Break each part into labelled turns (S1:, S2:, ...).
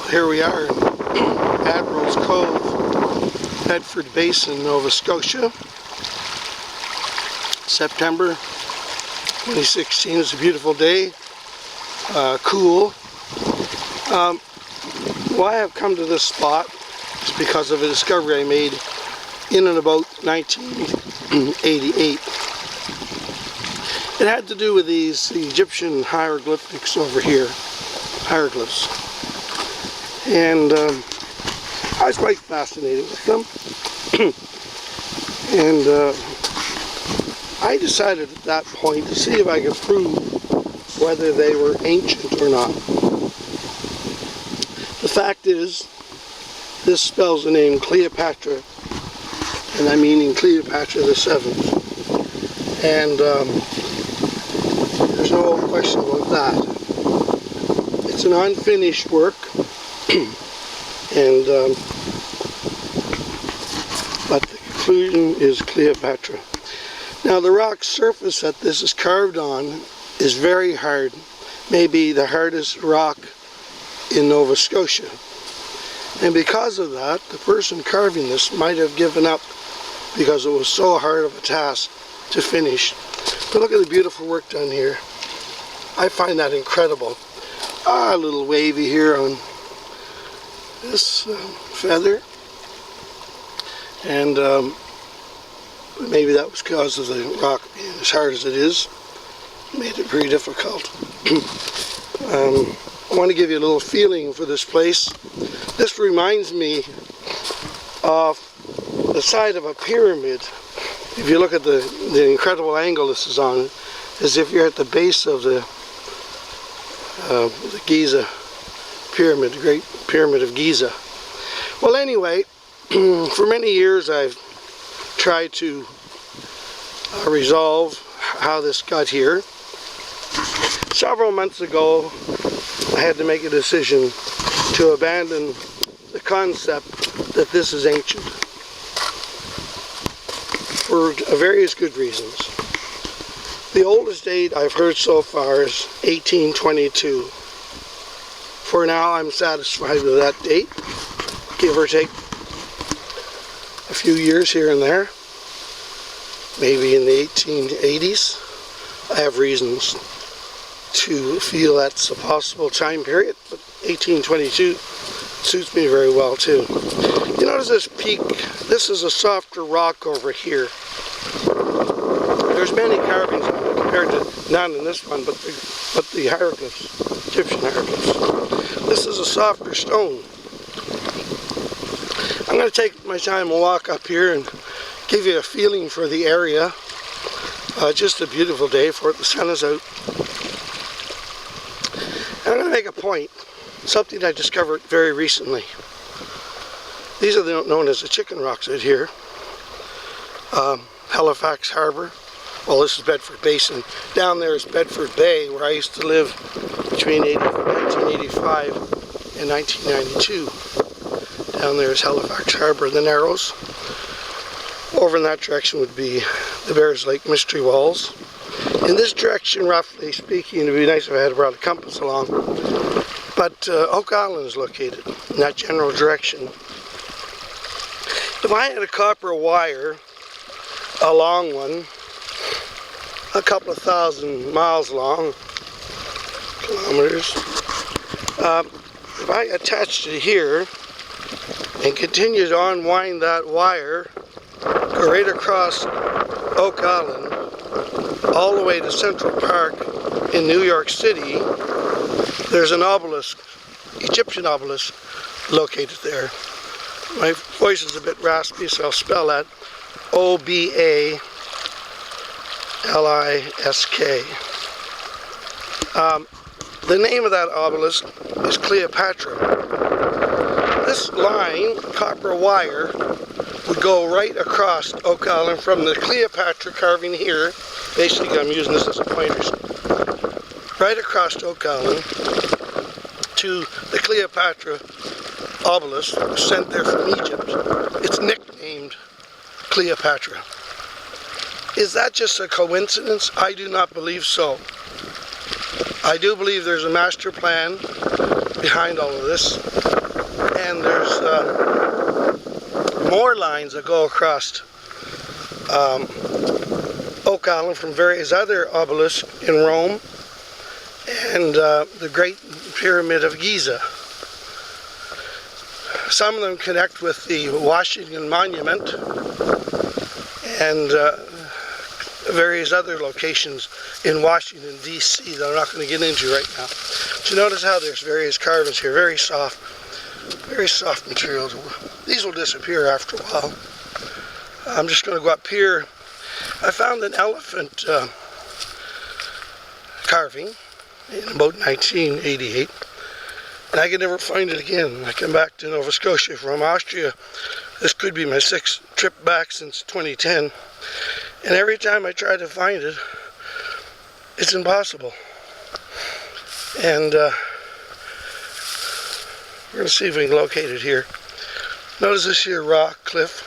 S1: Here we are in Admiral's Cove, Bedford Basin, Nova Scotia. September 2016. It's a beautiful day, cool. Why I've come to this spot is because of a discovery I made in and about 1988. It had to do with these Egyptian hieroglyphics over here, hieroglyphs. And I was quite fascinated with them. And I decided at that point to see if I could prove whether they were ancient or not. The fact is, this spells the name Cleopatra, and I'm meaning Cleopatra the Seventh. And there's no question about that. It's an unfinished work, and but the conclusion is Cleopatra. Now the rock surface that this is carved on is very hard, maybe the hardest rock in Nova Scotia. And because of that, the person carving this might have given up because it was so hard of a task to finish. But look at the beautiful work done here. I find that incredible. A little wavy here on this feather. And maybe that was because of the rock being as hard as it is. Made it pretty difficult. I want to give you a little feeling for this place. This reminds me of the side of a pyramid. If you look at the incredible angle this is on, as if you're at the base of the Giza pyramid, the Great Pyramid of Giza. Well, anyway, for many years I've tried to resolve how this got here. Several months ago, I had to make a decision to abandon the concept that this is ancient for various good reasons. The oldest date I've heard so far is 1822. For now, I'm satisfied with that date, give or take a few years here and there. Maybe in the 1880s. I have reasons to feel that's a possible time period, but 1822 suits me very well too. You notice this peak, this is a softer rock over here. There's many carvings on it compared to none in this one, but the hieroglyphs, Egyptian hieroglyphs. This is a softer stone. I'm going to take my time and walk up here and give you a feeling for the area. Just a beautiful day for it. The sun is out. And I'm going to make a point, something I discovered very recently. These are known as the chicken rocks out here. Halifax Harbor. Well, this is Bedford Basin. Down there is Bedford Bay, where I used to live between 1985 and 1992. Down there is Halifax Harbor, the Narrows. Over in that direction would be the Bears Lake Mystery Walls. In this direction, roughly speaking, it would be nice if I had brought a compass along. But Oak Island is located in that general direction. If I had a copper wire, a long one, a couple of thousand miles long, kilometers, if I attached it here and continued to unwind that wire, go right across Oak Island, all the way to Central Park in New York City, there's an obelisk, Egyptian obelisk, located there. My voice is a bit raspy, so I'll spell that O-B-A-L-I-S-K. The name of that obelisk is Cleopatra. This line, copper wire, would go right across Oak Island from the Cleopatra carving here. Basically, I'm using this as a pointer. Right across Oak Island to the Cleopatra obelisk that was sent there from Egypt. It's nicknamed Cleopatra. Is that just a coincidence? I do not believe so. I do believe there's a master plan behind all of this, and there's more lines that go across Oak Island from various other obelisks in Rome and the Great Pyramid of Giza. Some of them connect with the Washington Monument and various other locations in Washington, D.C. that I'm not going to get into right now. But you notice how there's various carvings here, very soft materials. These will disappear after a while. I'm just going to go up here. I found an elephant carving in about 1988, and I could never find it again. I came back to Nova Scotia from Austria. This could be my 6th trip back since 2010, and every time I try to find it, it's impossible. And we're going to see if we can locate it here. Notice this here rock cliff,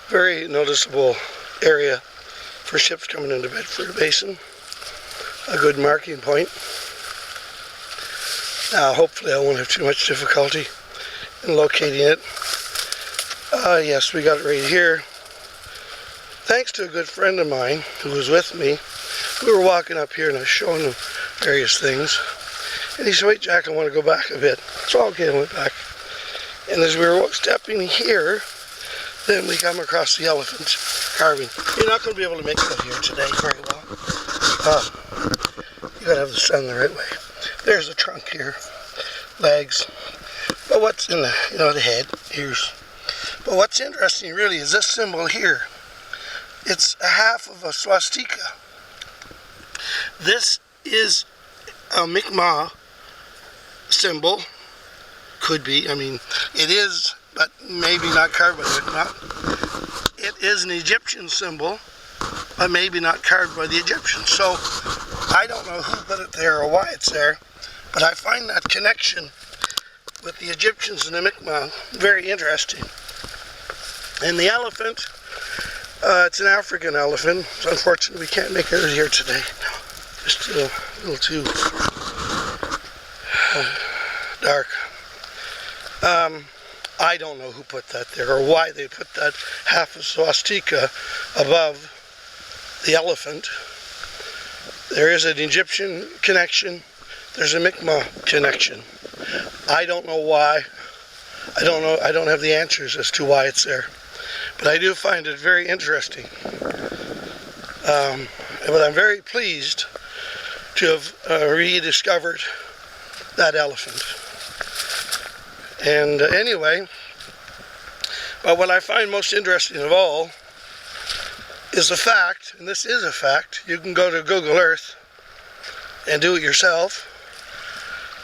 S1: very noticeable area for ships coming into Bedford Basin. A good marking point. Now hopefully I won't have too much difficulty in locating it. Yes, we got it right here. Thanks to a good friend of mine who was with me. We were walking up here and I was showing him various things. And he said, "Wait, Jack, I want to go back a bit." So okay, I went back. And as we were stepping here, then we come across the elephant carving. You're not going to be able to make that here today very well. You got to have the sun the right way. There's the trunk here, legs. But what's in the, the head, ears. But what's interesting really is this symbol here. It's a half of a swastika. This is a Mi'kmaq symbol. Could be, it is, but maybe not carved by the Mi'kmaq. It is an Egyptian symbol, but maybe not carved by the Egyptians. So I don't know who put it there or why it's there, but I find that connection with the Egyptians and the Mi'kmaq very interesting. And the elephant, it's an African elephant. Unfortunately, we can't make it here today. No, just a little too dark. I don't know who put that there or why they put that half a swastika above the elephant. There is an Egyptian connection. There's a Mi'kmaq connection. I don't know why. I don't know. I don't have the answers as to why it's there. But I do find it very interesting. But I'm very pleased to have rediscovered that elephant. And anyway, but what I find most interesting of all is the fact, and this is a fact, you can go to Google Earth and do it yourself.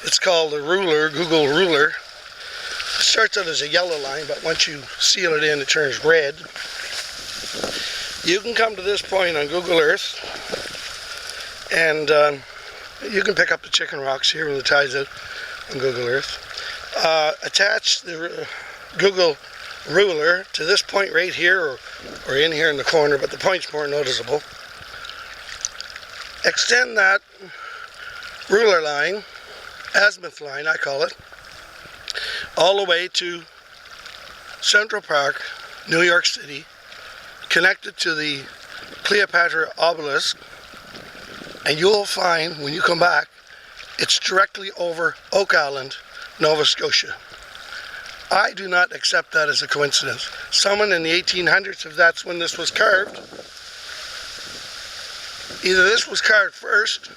S1: It's called the ruler, Google ruler. It starts out as a yellow line, but once you seal it in, it turns red. You can come to this point on Google Earth, and you can pick up the chicken rocks here when the tide's out on Google Earth. Attach the Google ruler to this point right here, or in here in the corner, but the point's more noticeable. Extend that ruler line, azimuth line I call it, all the way to Central Park, New York City, connected to the Cleopatra obelisk, and you'll find when you come back, it's directly over Oak Island, Nova Scotia. I do not accept that as a coincidence. Someone in the 1800s, if that's when this was carved, either this was carved first,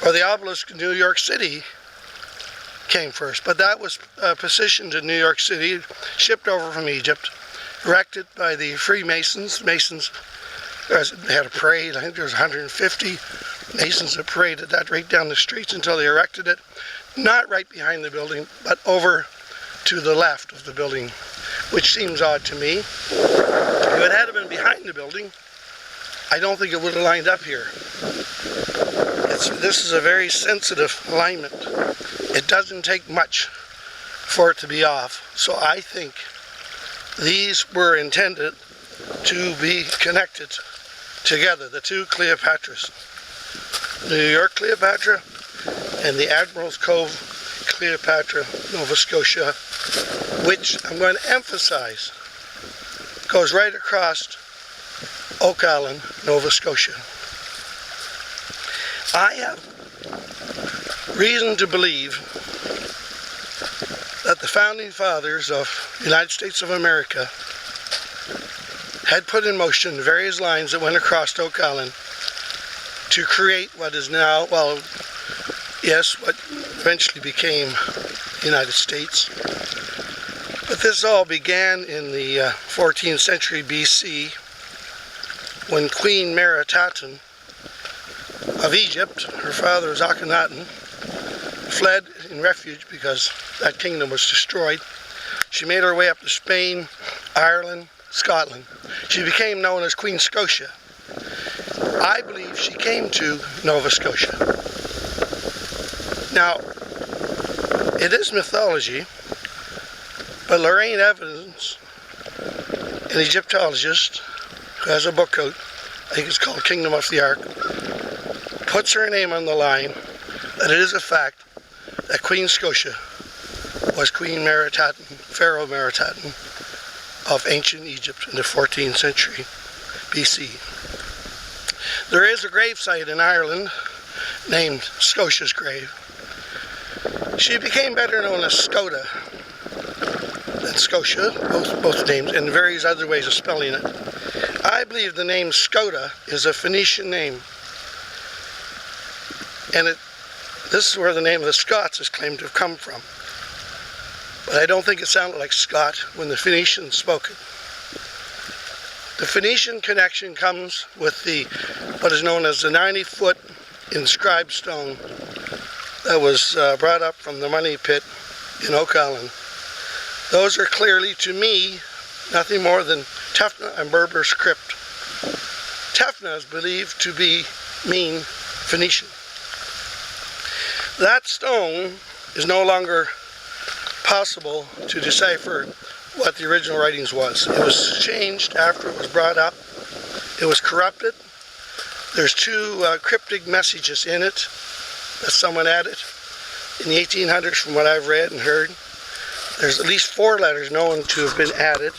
S1: or the obelisk in New York City came first. But that was positioned in New York City, shipped over from Egypt, erected by the Freemasons. Masons, they had a parade. I think there was 150 Masons that paraded that right down the streets until they erected it. Not right behind the building, but over to the left of the building, which seems odd to me. If it had been behind the building, I don't think it would have lined up here. This is a very sensitive alignment. It doesn't take much for it to be off. So I think these were intended to be connected together, the two Cleopatras. New York Cleopatra, and the Admiral's Cove, Cleopatra, Nova Scotia, which I'm going to emphasize goes right across Oak Island, Nova Scotia. I have reason to believe that the founding fathers of the United States of America had put in motion various lines that went across Oak Island to create what is now, well, yes, what eventually became the United States. But this all began in the 14th century BC when Queen Meritaten of Egypt, her father was Akhenaten, fled in refuge because that kingdom was destroyed. She made her way up to Spain, Ireland, Scotland. She became known as Queen Scotia. I believe she came to Nova Scotia. Now, it is mythology, but Lorraine Evans, an Egyptologist who has a book out, I think it's called Kingdom of the Ark, puts her name on the line that it is a fact that Queen Scotia was Queen Meritaten, Pharaoh Meritaten of ancient Egypt in the 14th century BC. There is a gravesite in Ireland named Scotia's Grave. She became better known as Scotia than Scotia, both names, and various other ways of spelling it. I believe the name Scotia is a Phoenician name, and this is where the name of the Scots is claimed to have come from. But I don't think it sounded like Scot when the Phoenicians spoke it. The Phoenician connection comes with what is known as the 90-foot inscribed stone that was brought up from the money pit in Oak Island. Those are clearly, to me, nothing more than Tefnut and Berber script. Tefnut is believed to mean Phoenician. That stone is no longer possible to decipher what the original writings was. It was changed after it was brought up. It was corrupted. There's two cryptic messages in it that someone added in the 1800s from what I've read and heard. There's at least 4 letters known to have been added,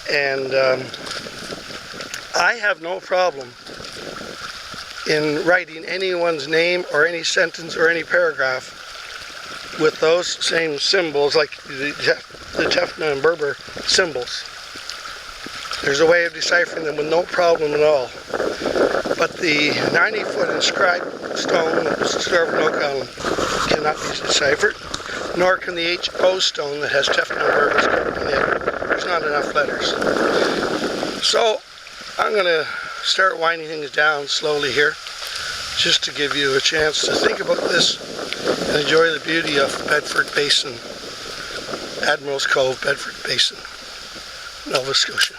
S1: and I have no problem in writing anyone's name or any sentence or any paragraph with those same symbols, like the Tefnut and Berber symbols. There's a way of deciphering them with no problem at all. But the 90-foot inscribed stone that was discovered in Oak Island cannot be deciphered, nor can the H-O stone that has Tefnut and Berber script in it. There's not enough letters. So I'm going to start winding things down slowly here, just to give you a chance to think about this and enjoy the beauty of Bedford Basin, Admiral's Cove, Bedford Basin, Nova Scotia.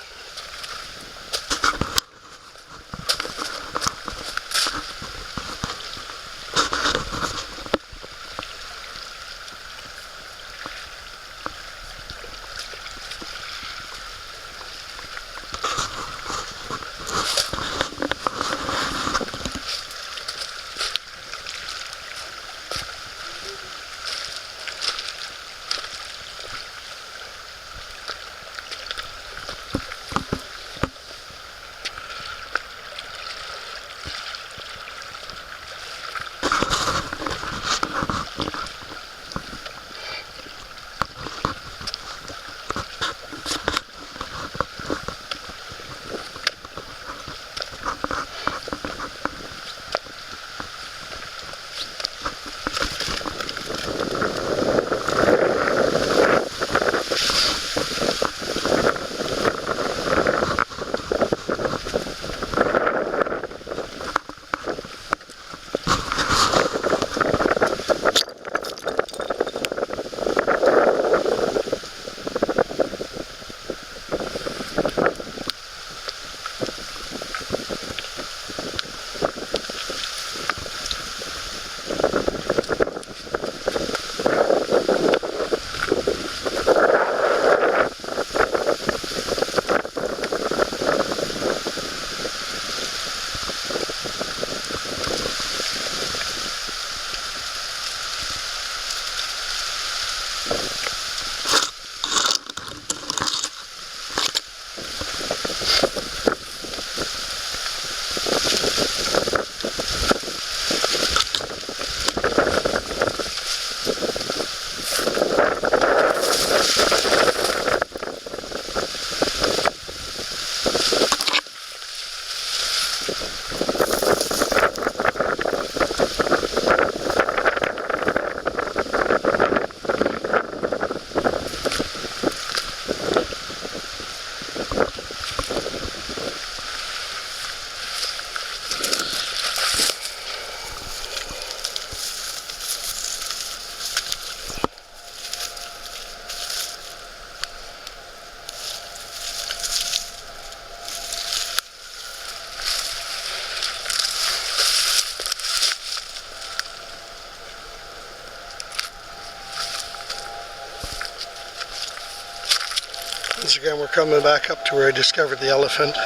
S1: Once again, we're coming back up to where I discovered the elephant.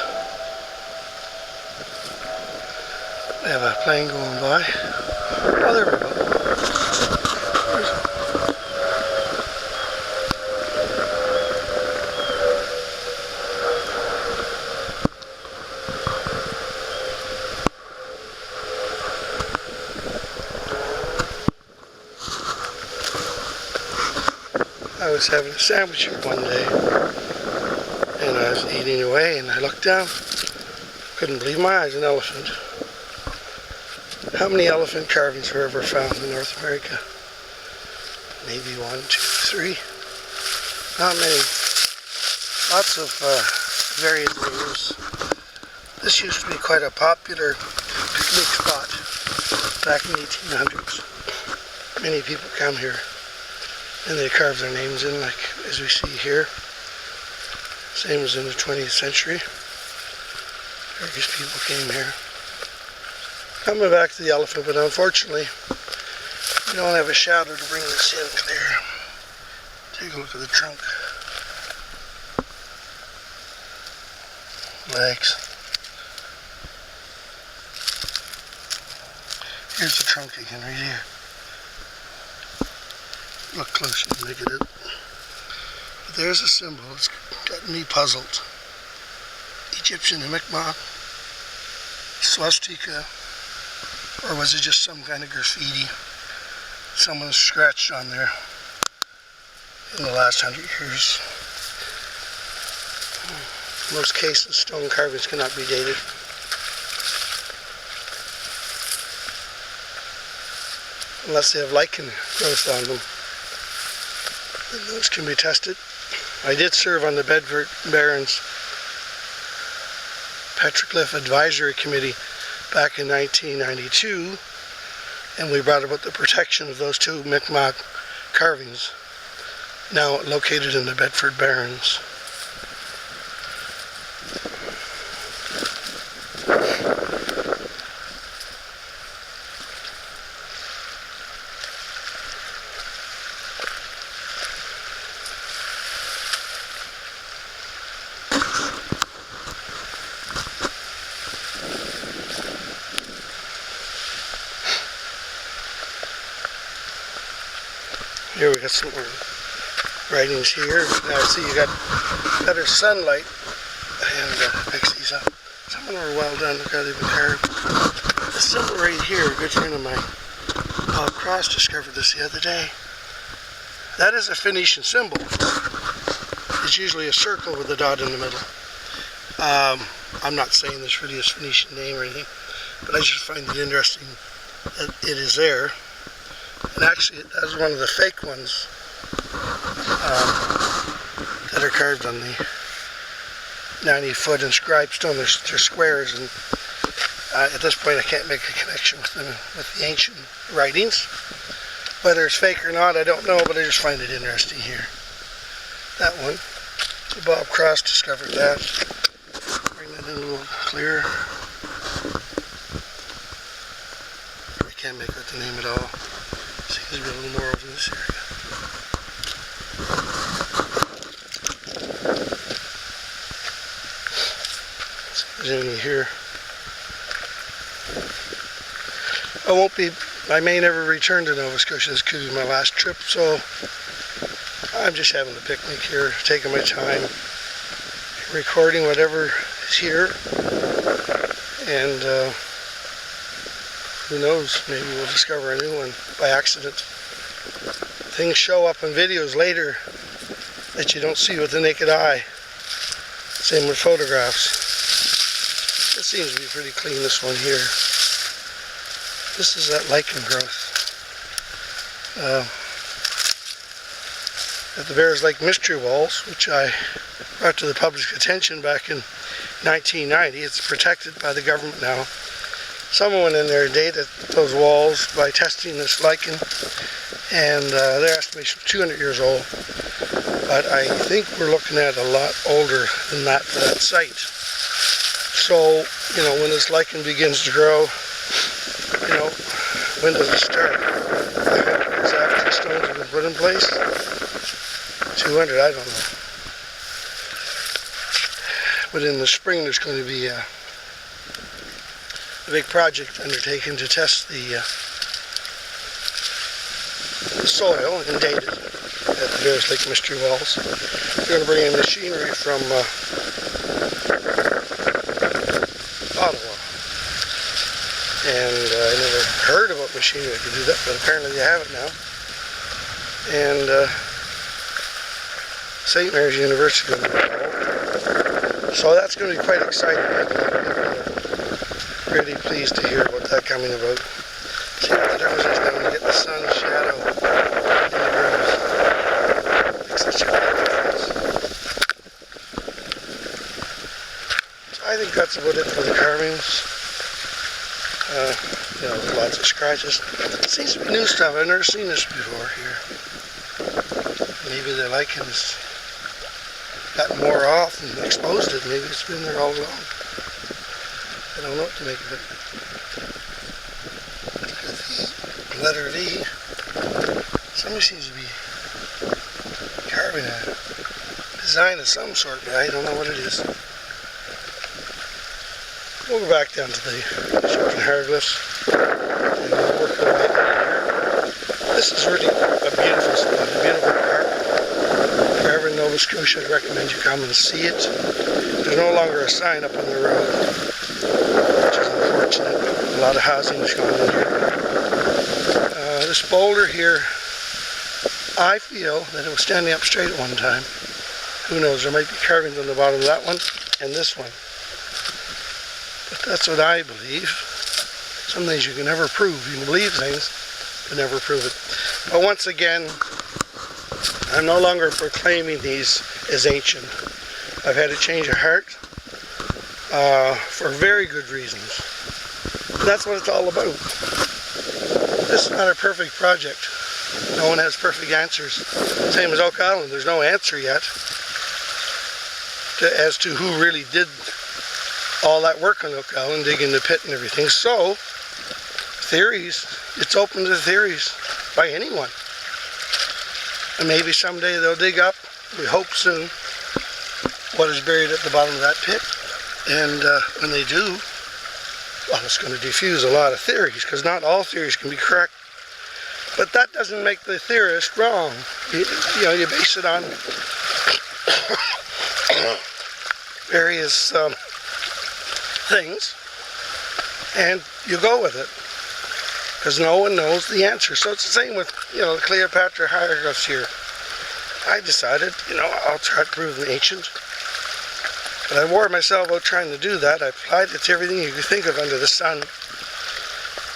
S1: I have a plane going by. Oh, there we go. I was having a sandwich here one day, and I was eating away, and I looked down, couldn't believe my eyes, an elephant. How many elephant carvings were ever found in North America? Maybe 1, 2, 3. Not many. Lots of varied names. This used to be quite a popular picnic spot back in the 1800s. Many people come here and they carve their names in, like as we see here. Same as in the 20th century. Various people came here. Coming back to the elephant, but unfortunately, we don't have a shadow to bring this in clear. Take a look at the trunk. Legs. Here's the trunk again, right here. Look closer to make it up. But there's a symbol. It's got me puzzled. Egyptian and Mi'kmaq, swastika, or was it just some kind of graffiti someone scratched on there in the last 100 years? In most cases, stone carvings cannot be dated. Unless they have lichen growth on them. And those can be tested. I did serve on the Bedford Barons Petroglyph Advisory Committee back in 1992, and we brought about the protection of those two Mi'kmaq carvings, now located in the Bedford Barons. Here we got some more writings here. Now see you got better sunlight and mix these up. Some of them are well done. Look how they've been carved. The symbol right here, a good friend of mine, Bob Cross, discovered this the other day. That is a Phoenician symbol. It's usually a circle with a dot in the middle. I'm not saying this really is Phoenician name or anything, but I just find it interesting that it is there. And actually, that's one of the fake ones that are carved on the 90-foot inscribed stone. They're squares, and at this point I can't make a connection with the ancient writings. Whether it's fake or not, I don't know, but I just find it interesting here. That one, Bob Cross discovered that. Bring that in a little clearer. I can't make out the name at all. Seems to be a little more over this area. See if there's any here. I may never return to Nova Scotia. This could be my last trip, so I'm just having a picnic here, taking my time, recording whatever is here, and who knows, maybe we'll discover a new one by accident. Things show up in videos later that you don't see with the naked eye. Same with photographs. It seems to be pretty clean, this one here. This is that lichen growth. At the Bears Lake Mystery Walls, which I brought to the public's attention back in 1990. It's protected by the government now. Someone went in there and dated those walls by testing this lichen, and their estimation was 200 years old. But I think we're looking at a lot older than that for that site. So, you know, when this lichen begins to grow, you know, when does it start? 100 years after the stones have been put in place? 200, I don't know. But in the spring there's going to be a big project undertaken to test the soil and date it at the Bears Lake Mystery Walls. They're going to bring in machinery from Ottawa. And I never heard about machinery that could do that, but apparently they have it now. And St. Mary's University will be involved. So that's going to be quite exciting. I think people are really pleased to hear about that coming about. See what the difference is now when you get the sun's shadow in the grounds. Makes such a big difference. So I think that's about it for the carvings. You know, lots of scratches. It seems to be new stuff. I've never seen this before here. Maybe the lichens got more off and exposed it. Maybe it's been there all along. I don't know what to make of it. The letter V. Somebody seems to be carving a design of some sort, but I don't know what it is. We'll go back down to the hieroglyphs and we'll work our way out here. This is really a beautiful spot, a beautiful park. If you're ever in Nova Scotia, I'd recommend you come and see it. There's no longer a sign up on the road, which is unfortunate. A lot of housing has gone in here. This boulder here, I feel that it was standing up straight at one time. Who knows, there might be carvings on the bottom of that one and this one. But that's what I believe. Some things you can never prove. You can believe things, but never prove it. But once again, I'm no longer proclaiming these as ancient. I've had a change of heart for very good reasons. And that's what it's all about. This is not a perfect project. No one has perfect answers. Same as Oak Island. There's no answer yet as to who really did all that work on Oak Island, digging the pit and everything. So, theories, it's open to theories by anyone. And maybe someday they'll dig up, we hope soon, what is buried at the bottom of that pit. And when they do, well, it's going to diffuse a lot of theories, because not all theories can be correct. But that doesn't make the theorist wrong. You know, you base it on various things, and you go with it, because no one knows the answer. So it's the same with, you know, the Cleopatra hieroglyphs here. I decided, you know, I'll try to prove them ancient. But I wore myself out trying to do that. I applied it to everything you could think of under the sun.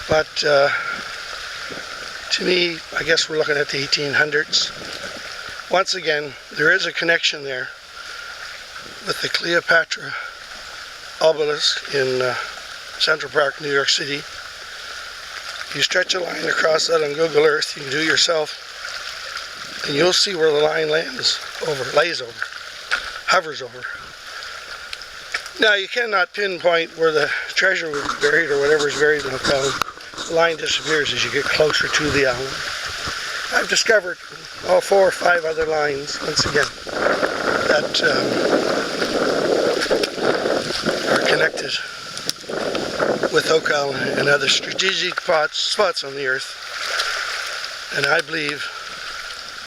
S1: But to me, I guess we're looking at the 1800s. Once again, there is a connection there with the Cleopatra obelisk in Central Park, New York City. You stretch a line across that on Google Earth, you can do it yourself, and you'll see where the line lays over, hovers over. Now, you cannot pinpoint where the treasure was buried or whatever is buried in the island. The line disappears as you get closer to the island. I've discovered 4 or 5 other lines, once again, that are connected with Oak Island and other strategic spots on the earth. And I believe